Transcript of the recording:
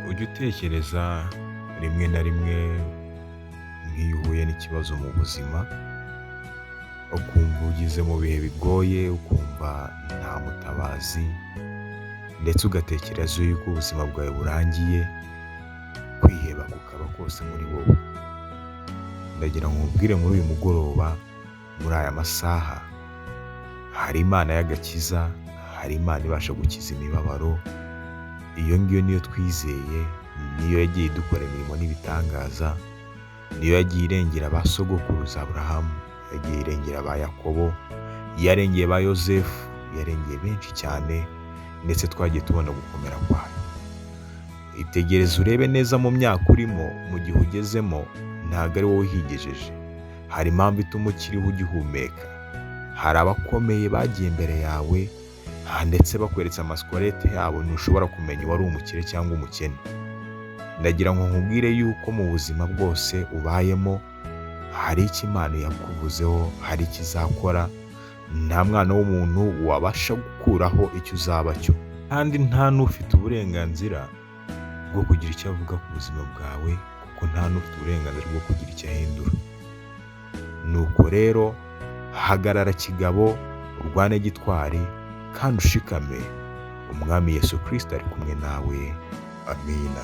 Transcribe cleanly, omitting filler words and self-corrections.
Ujya utekereza rimwe na rimwe nk'iyo uhuye n'ikibazo mu buzima, ukumva ugeze mu bihe bigoye, ukumva nta mutabazi ndetse ugatekereza yuko ubuzima bwawe burangiye, kwiheba kukaba kose muri wowe. Ndagira ngo nkubwire muri uyu mugoroba, muri aya masaha, hari Imana y'agakiza, hari Imana ibasha gukiza imibabaro. Iyo ngiyo niyo twizeye, niyo yagiye idukora imirimo n'ibitangaza, niyo yagiye irengera ba sogokuruza Aburahamu, yagiye irengera ba Yakobo, yarengeye ba Yozefu, yarengeye benshi cyane ndetse twagiye tubona gukomera kwayo. Itegereze urebe neza mu myaka urimo, mu gihe ugezemo, ntabwo ari wowe uhigejeje. Hari impamvu ituma ukiriho ugihumeka. Hari abakomeye bagiye imbere yawe, ndetse bakweretse amasikorete yabo, ntushobora kumenya uwari umukire cyangwa umukene. Ndagira ngo nkubwire yuko mu buzima bwose ubayemo, hari icyo Imana yakuvuzeho, hari icyo izakora. Nta mwana w'umuntu wabasha gukuraho icyo uzaba cyo, kandi nta n'ufite uburenganzira bwo kugira icyo avuga ku buzima bwawe, kuko nta n'ufite uburenganzira bwo kugira icyo ahindura. Nuko rero hagarara kigabo, urwane gitwari kandi ushikame. Umwami Yesu Kristo ari kumwe nawe. Amina.